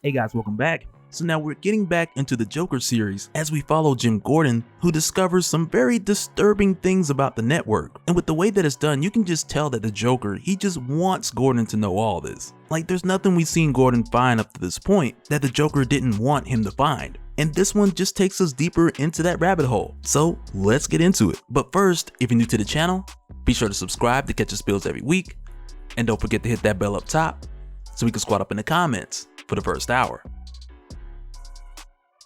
Hey guys, welcome back. So now we're getting back into the Joker series as we follow Jim Gordon, who discovers some very disturbing things about the network. And with the way that it's done, you can just tell that the Joker, he just wants Gordon to know all this. Like there's nothing we've seen Gordon find up to this point that the Joker didn't want him to find. And this one just takes us deeper into that rabbit hole. So let's get into it. But first, if you're new to the channel, be sure to subscribe to catch us spills every week. And don't forget to hit that bell up top so we can squat up in the comments for the first hour.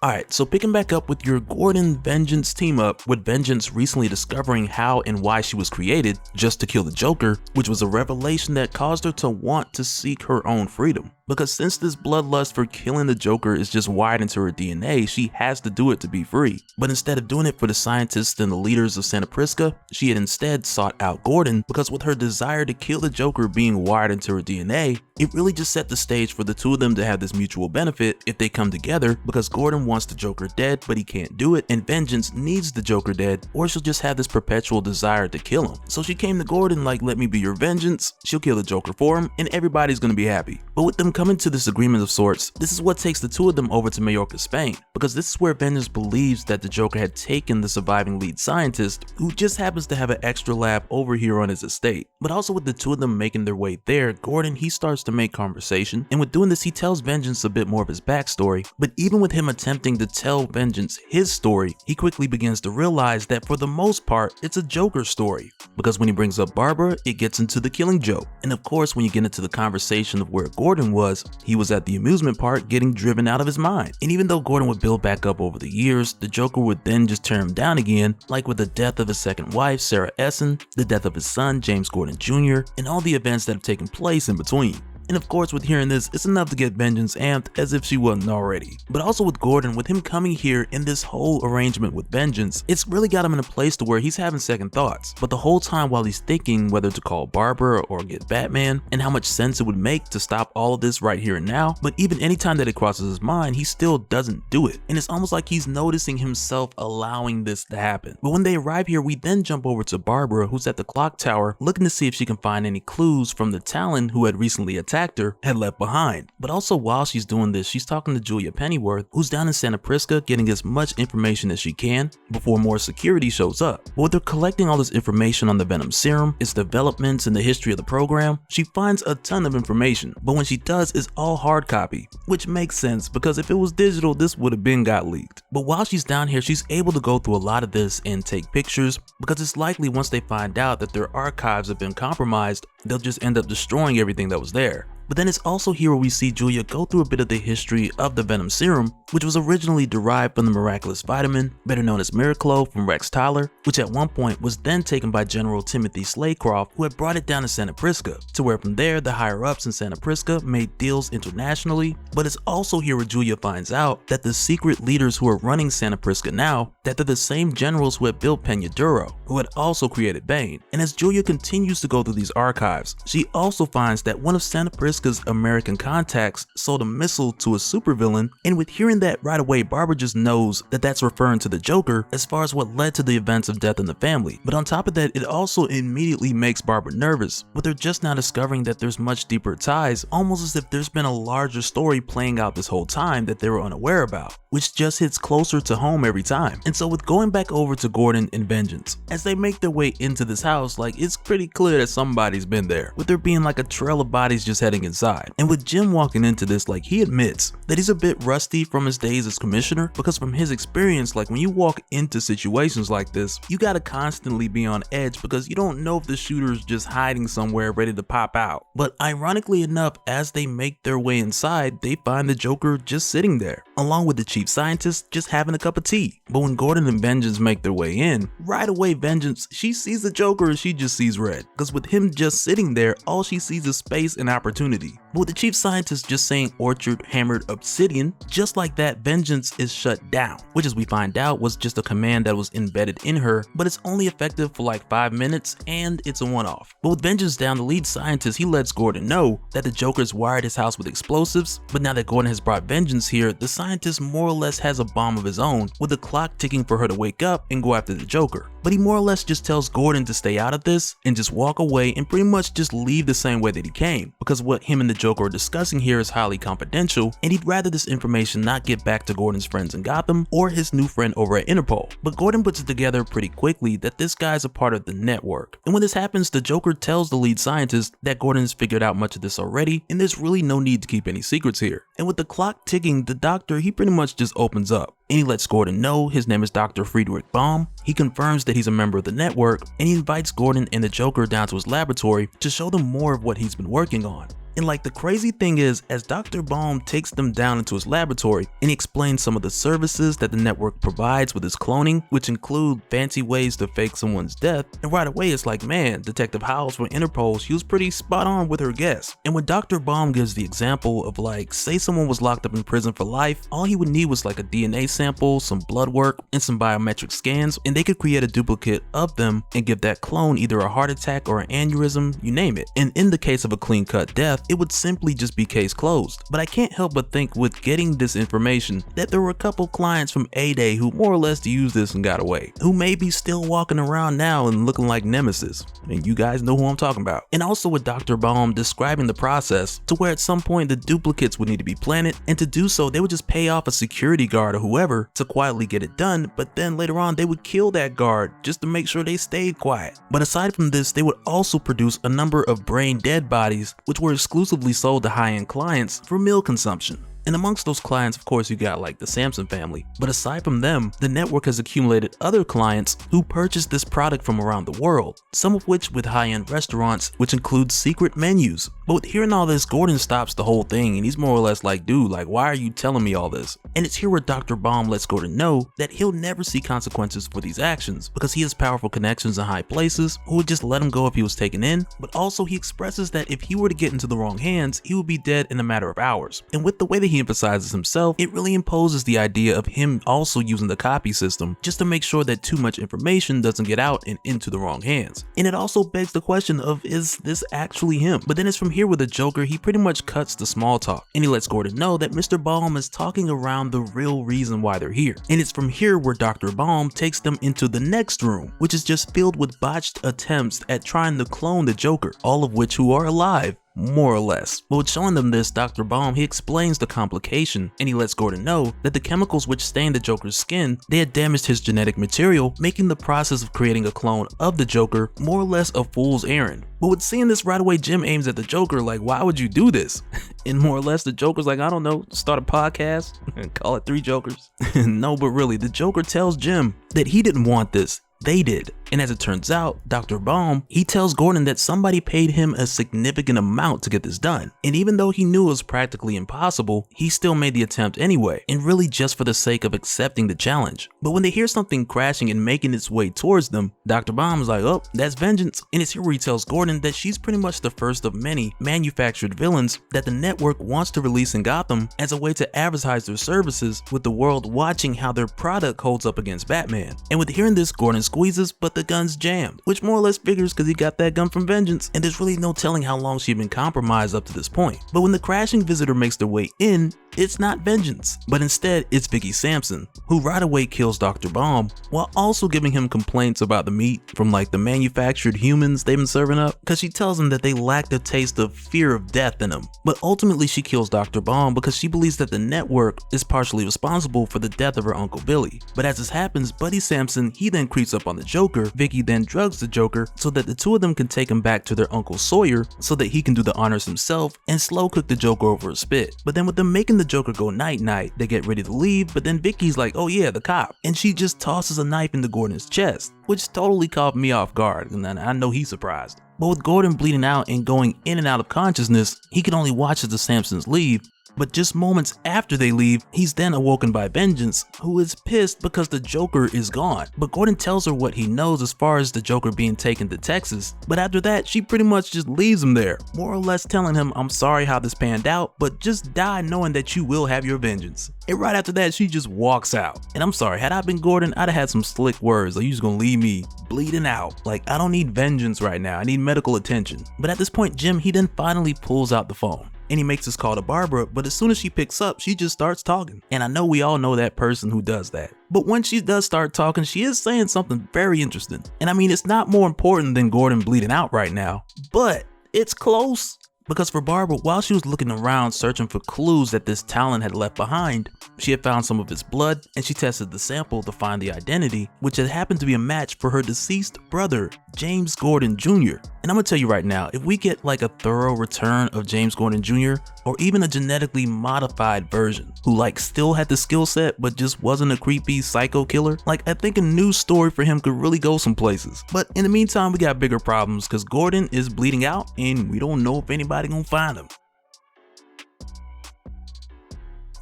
Alright, so picking back up with your Gordon Vengeance team up, with Vengeance recently discovering how and why she was created just to kill the Joker, which was a revelation that caused her to want to seek her own freedom. Because since this bloodlust for killing the Joker is just wired into her DNA, she has to do it to be free. But instead of doing it for the scientists and the leaders of Santa Prisca, she had instead sought out Gordon, because with her desire to kill the Joker being wired into her DNA, it really just set the stage for the two of them to have this mutual benefit if they come together, because Gordon wants the Joker dead but he can't do it, and Vengeance needs the Joker dead or she'll just have this perpetual desire to kill him. So she came to Gordon like, let me be your vengeance, she'll kill the Joker for him and everybody's gonna be happy. But with them coming to this agreement of sorts, this is what takes the two of them over to Majorca, Spain, because this is where Vengeance believes that the Joker had taken the surviving lead scientist, who just happens to have an extra lab over here on his estate. But also with the two of them making their way there, Gordon, he starts to make conversation, and with doing this he tells Vengeance a bit more of his backstory. But even with him attempting to tell Vengeance his story, he quickly begins to realize that for the most part it's a Joker story, because when he brings up Barbara, it gets into the killing joke. And of course when you get into the conversation of where Gordon was, he was at the amusement park getting driven out of his mind. And even though Gordon would build back up over the years, the Joker would then just tear him down again, like with the death of his second wife, Sarah Essen, the death of his son, James Gordon Jr., and all the events that have taken place in between. And of course with hearing this, it's enough to get Vengeance amped as if she wasn't already. But also with Gordon, with him coming here in this whole arrangement with Vengeance, it's really got him in a place to where he's having second thoughts. But the whole time while he's thinking whether to call Barbara or get Batman, and how much sense it would make to stop all of this right here and now, but even anytime that it crosses his mind, he still doesn't do it. And it's almost like he's noticing himself allowing this to happen. But when they arrive here, we then jump over to Barbara, who's at the clock tower looking to see if she can find any clues from the Talon who had recently attacked her had left behind. But also while she's doing this, she's talking to Julia Pennyworth, who's down in Santa Prisca getting as much information as she can before more security shows up. But with her collecting all this information on the Venom serum, its developments, and the history of the program, she finds a ton of information. But when she does, it's all hard copy, which makes sense because if it was digital, this would have been got leaked. But while she's down here, she's able to go through a lot of this and take pictures, because it's likely once they find out that their archives have been compromised, they'll just end up destroying everything that was there. But then it's also here where we see Julia go through a bit of the history of the Venom serum, which was originally derived from the miraculous vitamin, better known as Miraclo, from Rex Tyler, which at one point was then taken by General Timothy Slaycroft, who had brought it down to Santa Prisca, to where from there the higher ups in Santa Prisca made deals internationally. But it's also here where Julia finds out that the secret leaders who are running Santa Prisca now, that they're the same generals who had built Peña Duro, who had also created Bane. And as Julia continues to go through these archives, she also finds that one of Santa Prisca's American contacts sold a missile to a supervillain, and with hearing that right away, Barbara just knows that that's referring to the Joker as far as what led to the events of death in the family. But on top of that, it also immediately makes Barbara nervous, with her just now discovering that there's much deeper ties, almost as if there's been a larger story playing out this whole time that they were unaware about, which just hits closer to home every time. And so with going back over to Gordon and Vengeance, as they make their way into this house, like it's pretty clear that somebody's been there, with there being like a trail of bodies just heading inside. And with Jim walking into this, like he admits that he's a bit rusty from his days as commissioner, because from his experience, like when you walk into situations like this, you gotta constantly be on edge because you don't know if the shooter's just hiding somewhere ready to pop out. But ironically enough, as they make their way inside, they find the Joker just sitting there, along with the chief scientist just having a cup of tea. But when Gordon and Vengeance make their way in, right away Vengeance, she sees the Joker and she just sees red, because with him just sitting there, all she sees is space and opportunity. But with the chief scientist just saying orchard hammered obsidian, just like that, Vengeance is shut down, which as we find out was just a command that was embedded in her, but it's only effective for like 5 minutes and it's a one-off. But with Vengeance down, the lead scientist, he lets Gordon know that the Joker's wired his house with explosives, but now that Gordon has brought Vengeance here, the scientist scientist more or less has a bomb of his own with the clock ticking for her to wake up and go after the Joker. But he more or less just tells Gordon to stay out of this and just walk away and pretty much just leave the same way that he came, because what him and the Joker are discussing here is highly confidential and he'd rather this information not get back to Gordon's friends in Gotham or his new friend over at Interpol. But Gordon puts it together pretty quickly that this guy's a part of the network. And when this happens, the Joker tells the lead scientist that Gordon has figured out much of this already and there's really no need to keep any secrets here. And with the clock ticking, the doctor, he pretty much just opens up. And he lets Gordon know his name is Dr. Friedrich Baum. He confirms that he's a member of the network, and he invites Gordon and the Joker down to his laboratory to show them more of what he's been working on. And like the crazy thing is, as Dr. Baum takes them down into his laboratory and he explains some of the services that the network provides with his cloning, which include fancy ways to fake someone's death, and right away it's like, man, Detective Howells from Interpol, she was pretty spot on with her guess. And when Dr. Baum gives the example of like, say someone was locked up in prison for life, all he would need was like a DNA sample, some blood work, and some biometric scans, and they could create a duplicate of them and give that clone either a heart attack or an aneurysm, you name it. And in the case of a clean-cut death, it would simply just be case closed. But I can't help but think with getting this information that there were a couple clients from A-Day who more or less used this and got away, who may be still walking around now and looking like Nemesis. And you guys know who I'm talking about. And also with Dr. Baum describing the process to where at some point the duplicates would need to be planted, and to do so they would just pay off a security guard or whoever to quietly get it done, but then later on they would kill that guard just to make sure they stayed quiet. But aside from this, they would also produce a number of brain dead bodies which were exclusively sold to high-end clients for meal consumption. And amongst those clients, of course, you got like the Samson family. But aside from them, the network has accumulated other clients who purchased this product from around the world, some of which with high-end restaurants, which include secret menus. But with hearing all this, Gordon stops the whole thing and he's more or less like, dude, like, why are you telling me all this? And it's here where Dr. Baum lets Gordon know that he'll never see consequences for these actions because he has powerful connections in high places who would just let him go if he was taken in. But also he expresses that if he were to get into the wrong hands, he would be dead in a matter of hours. And with the way that he emphasizes himself, it really imposes the idea of him also using the copy system just to make sure that too much information doesn't get out and into the wrong hands. And it also begs the question of, is this actually him? But then it's from here where the Joker, he pretty much cuts the small talk and he lets Gordon know that Mr. Baum is talking around the real reason why they're here. And it's from here where Dr. Baum takes them into the next room, which is just filled with botched attempts at trying to clone the Joker, all of which who are alive, more or less. But with showing them this, Dr. Baum, he explains the complication and he lets Gordon know that the chemicals which stained the Joker's skin, they had damaged his genetic material, making the process of creating a clone of the Joker more or less a fool's errand. But with seeing this right away, Jim aims at the Joker like, why would you do this? And more or less the Joker's like, I don't know, start a podcast and call it 3 Jokers. No, but really, the Joker tells Jim that he didn't want this. They did. And as it turns out, Dr. Baum, he tells Gordon that somebody paid him a significant amount to get this done. And even though he knew it was practically impossible, he still made the attempt anyway, and really just for the sake of accepting the challenge. But when they hear something crashing and making its way towards them, Dr. Baum is like, oh, that's vengeance. And it's here where he tells Gordon that she's pretty much the first of many manufactured villains that the network wants to release in Gotham as a way to advertise their services, with the world watching how their product holds up against Batman. And with hearing this, Gordon squeezes, but the gun's jammed, which more or less figures because he got that gun from Vengeance, and there's really no telling how long she'd been compromised up to this point. But when the crashing visitor makes their way in, it's not Vengeance, but instead it's Vicky Sampson, who right away kills Dr. Baum while also giving him complaints about the meat from like the manufactured humans they've been serving up, because she tells him that they lack the taste of fear of death in them. But ultimately she kills Dr. Baum because she believes that the network is partially responsible for the death of her Uncle Billy. But as this happens, Buddy Sampson, he then creeps up on the Joker. Vicky then drugs the Joker so that the two of them can take him back to their Uncle Sawyer so that he can do the honors himself and slow cook the Joker over a spit. But then with them making the Joker go night-night, they get ready to leave, but then Vicky's like, oh yeah, the cop. And she just tosses a knife into Gordon's chest, which totally caught me off guard, and I know he's surprised. But with Gordon bleeding out and going in and out of consciousness, he can only watch as the Sampsons leave. But just moments after they leave, he's then awoken by Vengeance, who is pissed because the Joker is gone. But Gordon tells her what he knows as far as the Joker being taken to Texas. But after that, she pretty much just leaves him there, more or less telling him, I'm sorry how this panned out, but just die knowing that you will have your vengeance. And right after that, she just walks out. And I'm sorry, had I been Gordon, I'd have had some slick words like, you just gonna leave me bleeding out. Like, I don't need vengeance right now, I need medical attention. But at this point, Jim, he then finally pulls out the phone. and he makes this call to Barbara, but as soon as she picks up, she just starts talking. And I know we all know that person who does that. But when she does start talking, she is saying something very interesting. And I mean, it's not more important than Gordon bleeding out right now, but it's close. Because for Barbara, while she was looking around searching for clues that this Talon had left behind, she had found some of his blood and she tested the sample to find the identity, which had happened to be a match for her deceased brother, James Gordon Jr. And I'm gonna tell you right now, if we get like a thorough return of James Gordon Jr. or even a genetically modified version who like still had the skill set but just wasn't a creepy psycho killer, like I think a new story for him could really go some places. But in the meantime, we got bigger problems because Gordon is bleeding out and we don't know if anybody gonna find him.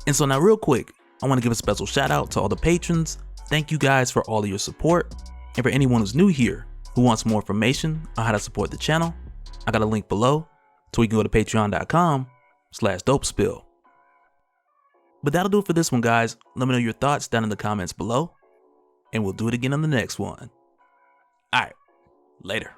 And so now real quick, I want to give a special shout out to all the patrons. Thank you guys for all of your support. And for anyone who's new here who wants more information on how to support the channel, I got a link below so you can go to patreon.com/dopespill. But that'll do it for this one, guys. Let me know your thoughts down in the comments below and we'll do it again on the next one. All right, later.